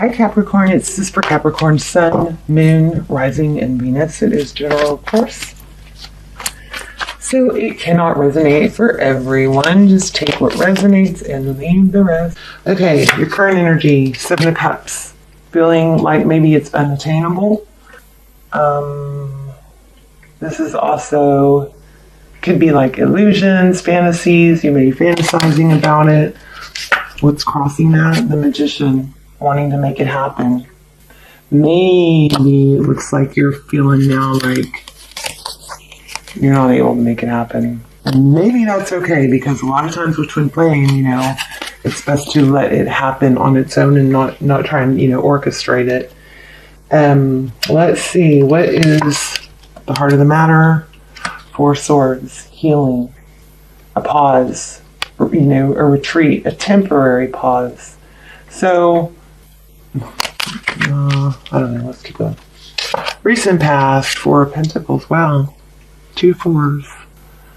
Hi Capricorn, this is for Capricorn Sun, Moon, Rising, and Venus. It is general, of course. So it cannot resonate for everyone. Just take what resonates and leave the rest. Okay, your current energy, Seven of Cups. Feeling like maybe it's unattainable. This is also, could be like illusions, fantasies. You may be fantasizing about it. What's crossing that? The Magician, wanting to make it happen. Maybe it looks like you're feeling now like you're not able to make it happen. And maybe that's okay, because a lot of times with twin flame, it's best to let it happen on its own and not try and, orchestrate it. Let's see, what is the heart of the matter? Four Swords, healing, a pause, a retreat, a temporary pause. So, I don't know, let's keep going. Recent past, Four of Pentacles, wow. 2 fours.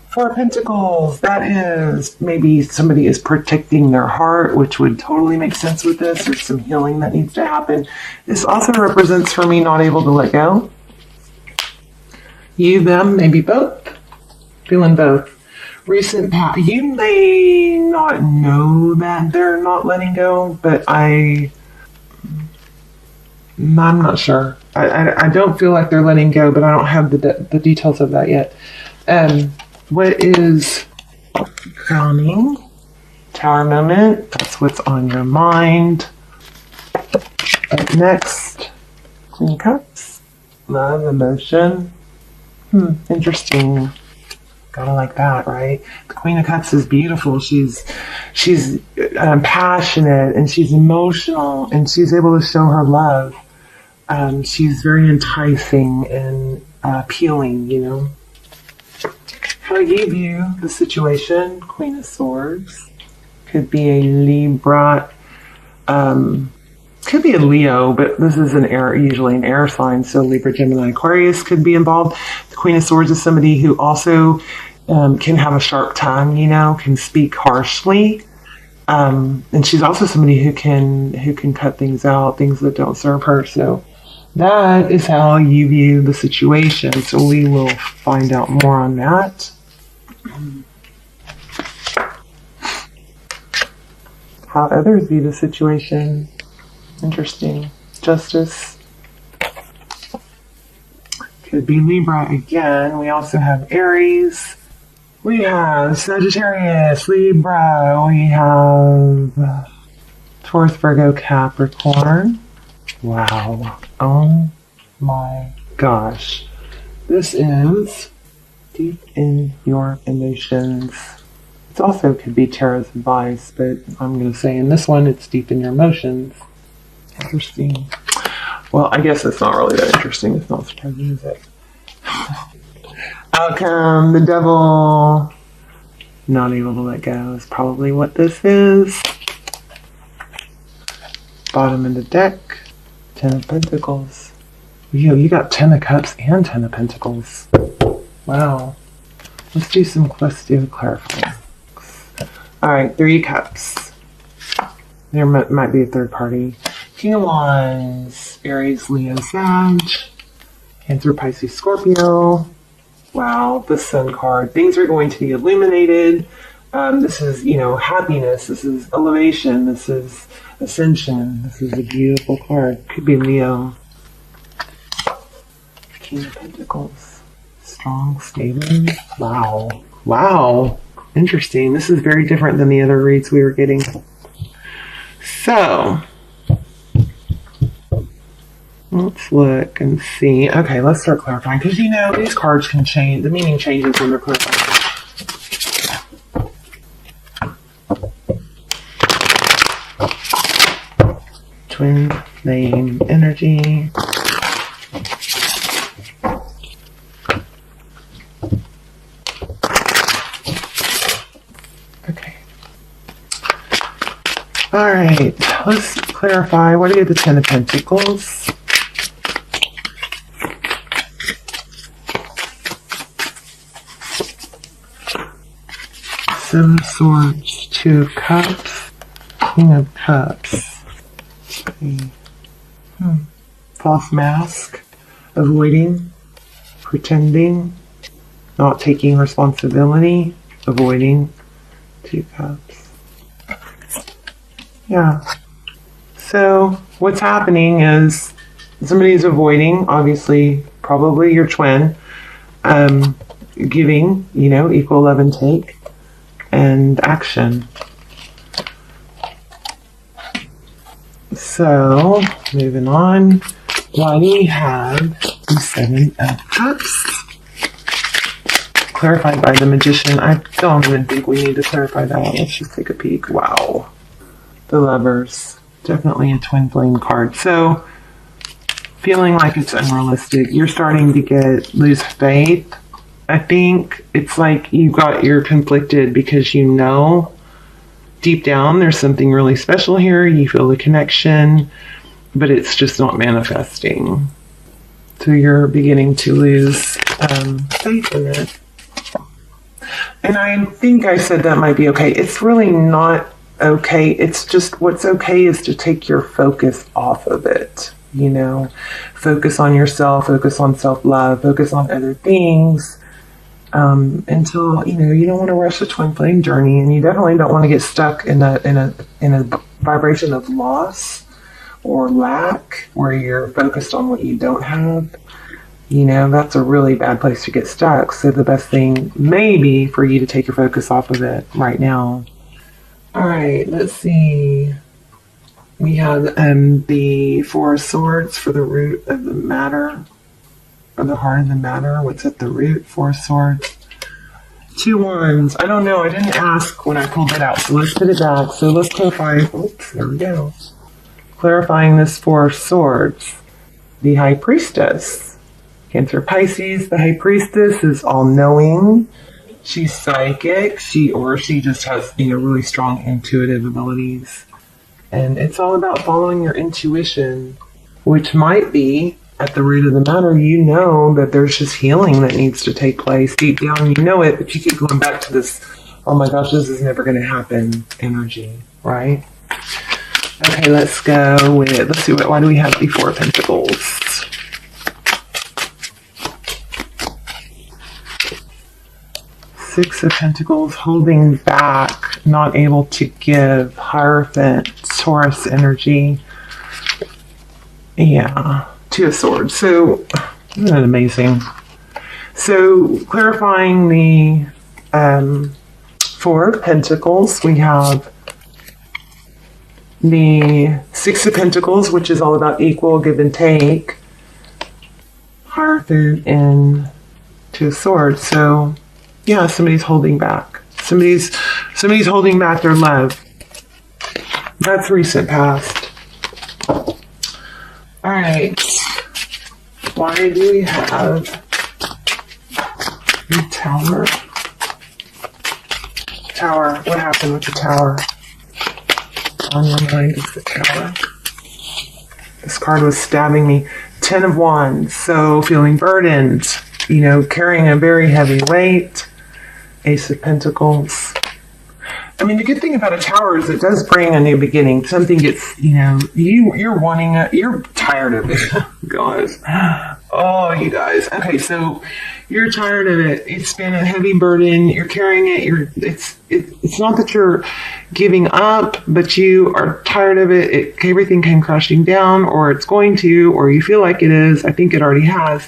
Four of Pentacles, that is, maybe somebody is protecting their heart, which would totally make sense with this. There's some healing that needs to happen. This also represents for me not able to let go. You, them, maybe both. Feeling both. Recent past, you may not know that they're not letting go, but I'm not sure. I don't feel like they're letting go, but I don't have the details of that yet. What is coming? Tower moment. That's what's on your mind. Up next, Queen of Cups. Love, emotion. Interesting. Gotta like that, right? The Queen of Cups is beautiful. She's passionate, and she's emotional, and she's able to show her love. She's very enticing and appealing, How you view the situation, Queen of Swords. Could be a Libra, could be a Leo, but this is usually an air sign, so Libra, Gemini, Aquarius could be involved. The Queen of Swords is somebody who also can have a sharp tongue, can speak harshly. And she's also somebody who can cut things out, things that don't serve her. So that is how you view the situation. So we will find out more on that. How others view the situation. Interesting. Justice. Could be Libra again. We also have Aries. We have Sagittarius, Libra. We have Taurus, Virgo, Capricorn. Wow. Oh my gosh. This is deep in your emotions. It also could be tarot's advice, but I'm going to say in this one, it's deep in your emotions. Interesting. Well, I guess it's not really that interesting. It's not surprising, is it? Outcome, the Devil. Not able to let go is probably what this is. Bottom of the deck. 10 of Pentacles. You got 10 of Cups and 10 of Pentacles. Wow. Let's do clarifying. Alright, 3 Cups. There might be a third party. King of Wands. Aries, Leo, Sag. Cancer, Pisces, Scorpio. Wow, the Sun card. Things are going to be illuminated. This is, happiness. This is elevation. This is ascension. This is a beautiful card. Could be Leo. King of Pentacles. Strong, stable. Wow. Wow. Interesting. This is very different than the other reads we were getting. So, let's look and see. Okay, let's start clarifying, because these cards can change. The meaning changes when they're clarified. Twin flame energy. Okay. All right, let's clarify. What are the 10 of Pentacles? Seven of Swords, 2 of Cups, King of Cups. False mask. Avoiding. Pretending. Not taking responsibility. Avoiding. 2 cups. Yeah. So what's happening is somebody's avoiding, obviously, probably your twin, giving, equal love and take, and action. So, moving on, why do we have the 7 of Cups? Clarified by the Magician. I don't even think we need to clarify that. Let's just take a peek. Wow. The Lovers. Definitely a twin flame card. So, feeling like it's unrealistic. You're starting to lose faith. I think it's like you're conflicted because deep down there's something really special here. You feel the connection, but it's just not manifesting. So you're beginning to lose faith in it. And I think I said that might be okay. It's really not okay. It's just what's okay is to take your focus off of it. Focus on yourself, focus on self-love, focus on other things. Until you don't want to rush the twin flame journey, and you definitely don't want to get stuck in a vibration of loss or lack, where you're focused on what you don't have. That's a really bad place to get stuck. So the best thing may be for you to take your focus off of it right now. All right, let's see. We have the 4 of Swords for the root of the matter. Or the heart of the matter. What's at the root? 4 of Swords. 2 Wands. I don't know. I didn't ask when I pulled it out. So let's put it back. So let's clarify. Oops, there we go. Clarifying this 4 of Swords. The High Priestess. Cancer Pisces. The High Priestess is all-knowing. She's psychic. She just has, really strong intuitive abilities. And it's all about following your intuition, which might be at the root of the matter. That there's just healing that needs to take place. Deep down, it, but you keep going back to this, oh my gosh, this is never going to happen energy, right? Okay, let's see, why do we have the 4 of Pentacles? 6 of Pentacles, holding back, not able to give, Hierophant, Taurus energy. Yeah. 2 of Swords. So, isn't that amazing? So, clarifying the 4 of Pentacles, we have the 6 of Pentacles, which is all about equal give and take. Hierophant and 2 of Swords. So, yeah, somebody's holding back. Somebody's holding back their love. That's recent past. All right. Why do we have the Tower? Tower. What happened with the Tower? On your mind is the Tower. This card was stabbing me. 10 of Wands. So feeling burdened. Carrying a very heavy weight. Ace of Pentacles. I mean, the good thing about a Tower is it does bring a new beginning. Something gets, you're wanting it. You're tired of it. Guys. Oh, you guys. Okay, so you're tired of it. It's been a heavy burden. You're carrying it. It's not that you're giving up, but you are tired of it. Everything came crashing down, or it's going to, or you feel like it is. I think it already has.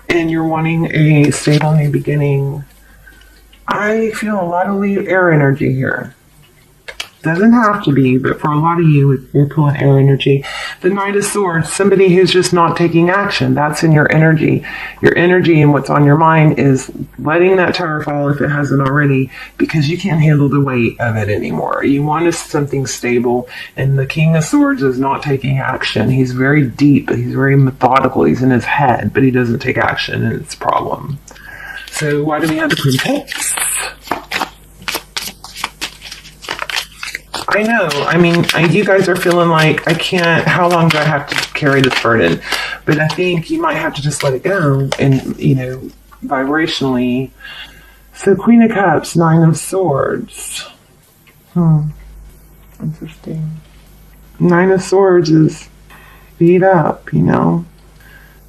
And you're wanting a stable new beginning. I feel a lot of air energy here. Doesn't have to be, but for a lot of you, you're pulling air energy. The Knight of Swords, somebody who's just not taking action. That's in your energy. Your energy and what's on your mind is letting that tower fall if it hasn't already, because you can't handle the weight of it anymore. You want something stable, and the King of Swords is not taking action. He's very deep. He's very methodical. He's in his head, but he doesn't take action, and it's a problem. So why do we have the Queen of Cups? I know. I mean, you guys are feeling like, I can't, how long do I have to carry this burden? But I think you might have to just let it go and, vibrationally. So Queen of Cups, 9 of Swords. Interesting. 9 of Swords is, speed up, you know.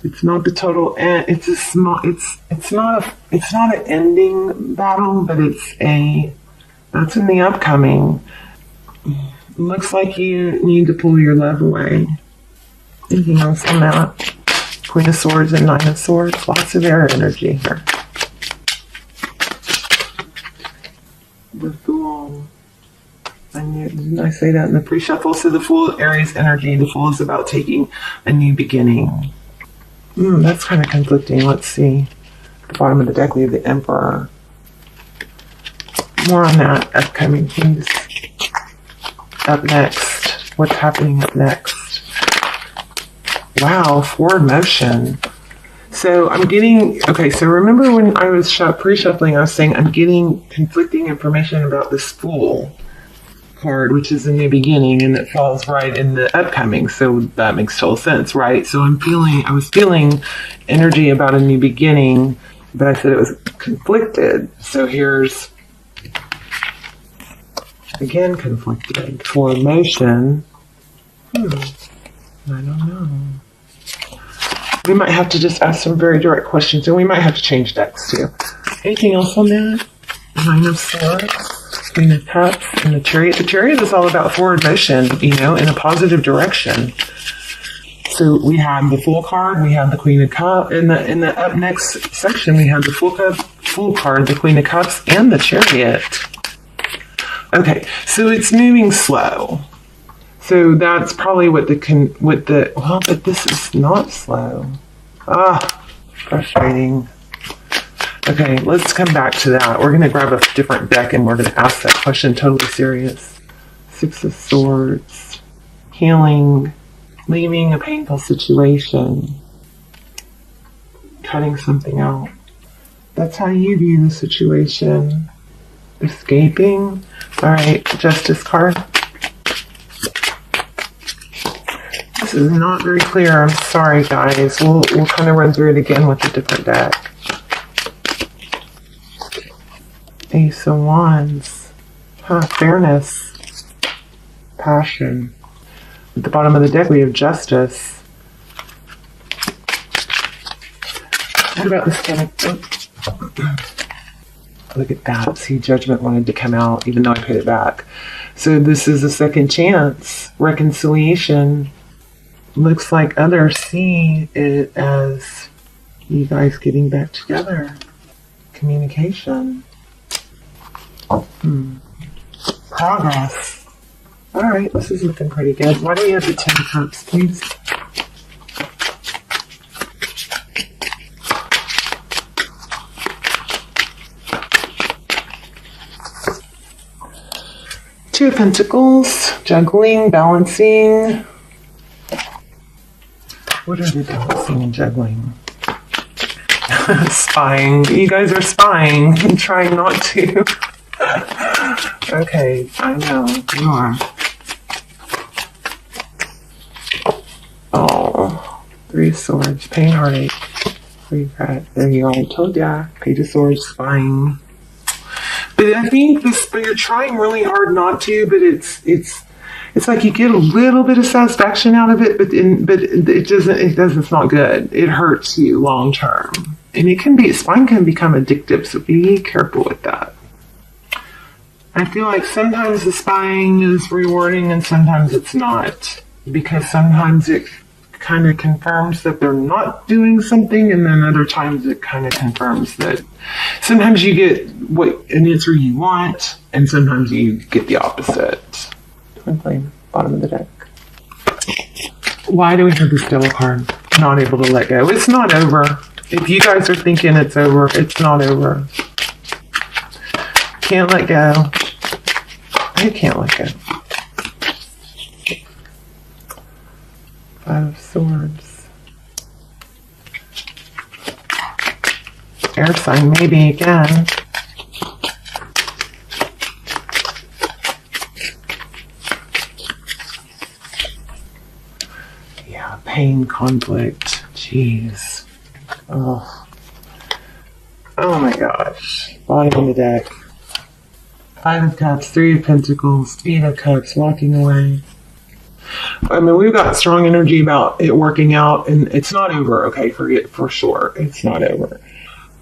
It's not the total end. It's a small. It's not an ending battle, but that's in the upcoming. Looks like you need to pull your love away. Anything else on that? Queen of Swords and Nine of Swords. Lots of air energy here. The Fool. Didn't I say that in the pre-shuffle? So the Fool, Aries energy. The Fool is about taking a new beginning. That's kind of conflicting. Let's see. At the bottom of the deck, we have the Emperor. More on that upcoming, please. Up next. What's happening up next? Wow, forward motion. So I'm getting... Okay, so remember when I was pre-shuffling, I was saying I'm getting conflicting information about this Fool card, which is a new beginning, and it falls right in the upcoming, so that makes total sense, right? So I was feeling energy about a new beginning, but I said it was conflicted. So here's again conflicted for emotion. I don't know. We might have to just ask some very direct questions, and we might have to change decks too. Anything else on that? Nine of Swords. Queen of Cups and the Chariot. The Chariot is all about forward motion, you know, in a positive direction. So we have the Fool card, we have the Queen of Cups. In the up next section, we have the Fool card, the Queen of Cups, and the Chariot. Okay, so it's moving slow. So that's probably but this is not slow. Frustrating. Okay, let's come back to that. We're going to grab a different deck and we're going to ask that question totally serious. Six of Swords. Healing. Leaving a painful situation. Cutting something out. That's how you view the situation. Escaping. Alright, Justice card. This is not very clear. I'm sorry, guys. We'll kind of run through it again with a different deck. Ace of Wands. Fairness. Passion. At the bottom of the deck, we have Justice. What about this kind of... Look at that. See, Judgment wanted to come out, even though I put it back. So this is a second chance. Reconciliation. Looks like others see it as you guys getting back together. Communication. Progress. Alright, this is looking pretty good. Why do we have the 10 of Cups, please? Two of Pentacles. Juggling, balancing. What are they balancing and juggling? Spying. You guys are spying. I'm trying not to. Okay, I know. You are. Oh, Three of Swords. Pain, heartache. Regret. There you are. I told ya. Page of Swords. Spying. But I think but you're trying really hard not to, but it's like you get a little bit of satisfaction out of it, but it doesn't, it's not good. It hurts you long term. And spying can become addictive, so be careful with that. I feel like sometimes the spying is rewarding and sometimes it's not. Because sometimes it kind of confirms that they're not doing something, and then other times it kind of confirms that sometimes you get an answer you want, and sometimes you get the opposite. Twin Flame, bottom of the deck. Why do we have this Devil card? Not able to let go. It's not over. If you guys are thinking it's over, it's not over. Can't let go. You can't let go. Five of Swords. Air sign, maybe again. Yeah, pain, conflict. Jeez. Oh. Oh my gosh. Bottom of the deck. Five of Cups, Three of Pentacles, Eight of Cups, walking away. I mean, we've got strong energy about it working out, and it's not over, okay, for sure. It's not over.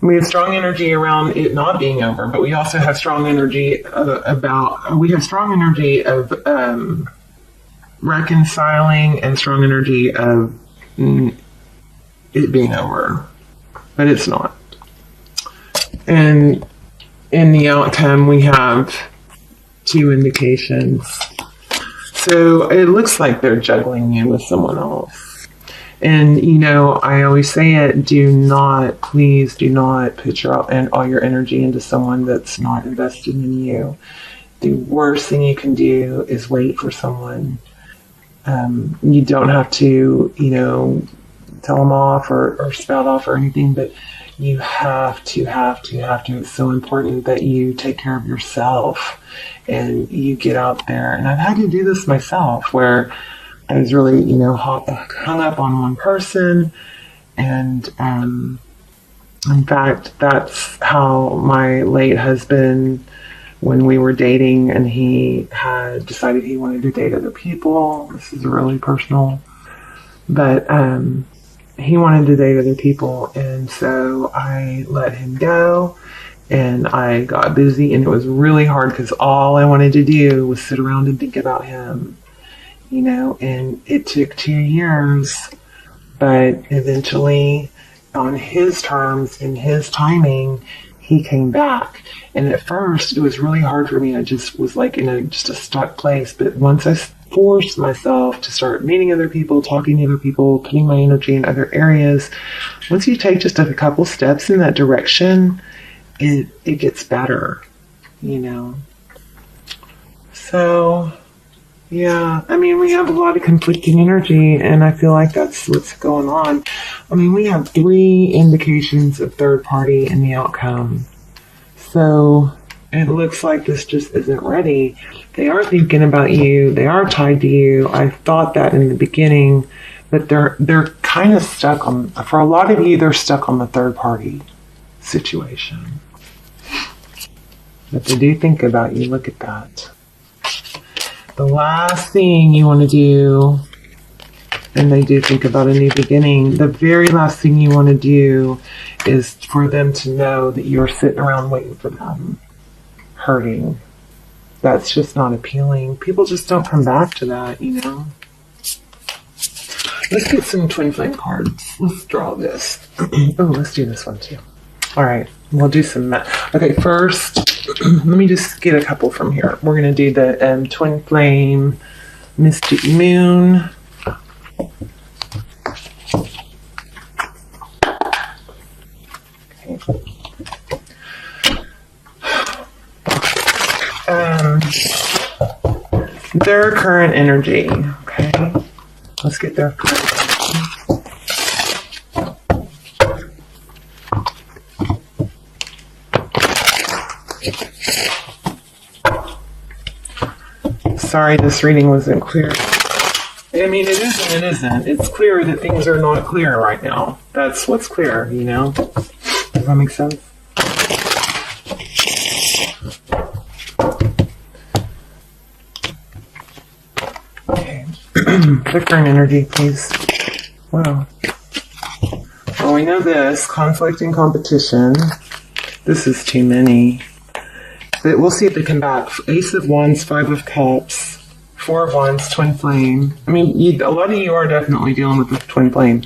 We have strong energy around it not being over, but we also have strong energy of reconciling and strong energy of it being over, but it's not. And in the outcome, we have 2 indications. So it looks like they're juggling you with someone else. And, I always say it, please do not put all your energy into someone that's not invested in you. The worst thing you can do is wait for someone. You don't have to, tell them off or spout off or anything, but you have to. It's so important that you take care of yourself and you get out there. And I've had to do this myself, where I was really, hung up on one person. And in fact, that's how my late husband, when we were dating and he had decided he wanted to date other people, this is really personal, but he wanted to date other people, and so I let him go, and I got busy, and it was really hard because all I wanted to do was sit around and think about him, and it took 2 years, but eventually, on his terms, in his timing, he came back. And at first, it was really hard for me. I just was like in just a stuck place. But once I forced myself to start meeting other people, talking to other people, putting my energy in other areas, once you take just a couple steps in that direction, it gets better, So, yeah, I mean, we have a lot of conflicting energy, and I feel like that's what's going on. I mean, we have 3 indications of third party in the outcome. So it looks like this just isn't ready. They are thinking about you. They are tied to you. I thought that in the beginning, but they're kind of stuck for a lot of you, they're stuck on the third party situation. But they do think about you. Look at that. The last thing you want to do, and they do think about a new beginning, the very last thing you want to do is for them to know that you're sitting around waiting for them, hurting. That's just not appealing. People just don't come back to that, Let's get some twin flame cards. Let's draw this. Oh, let's do this one too. All right, we'll do some okay, first, let me just get a couple from here. We're going to do the twin flame mystic moon. Their current energy, okay? Let's get their current energy. Sorry, this reading wasn't clear. I mean, it is and it isn't. It's clear that things are not clear right now. That's what's clear, Does that make sense? Okay. The current energy, please. Wow. Well, we know this. Conflict and competition. This is too many. But we'll see if they come back. Ace of Wands, 5 of Cups, 4 of Wands, twin flame. I mean, a lot of you are definitely dealing with the twin flame.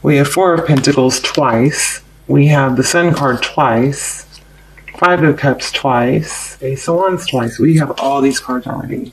We have 4 of Pentacles twice. We have the Sun card twice. 5 of Cups twice. Ace of Wands twice. We have all these cards already.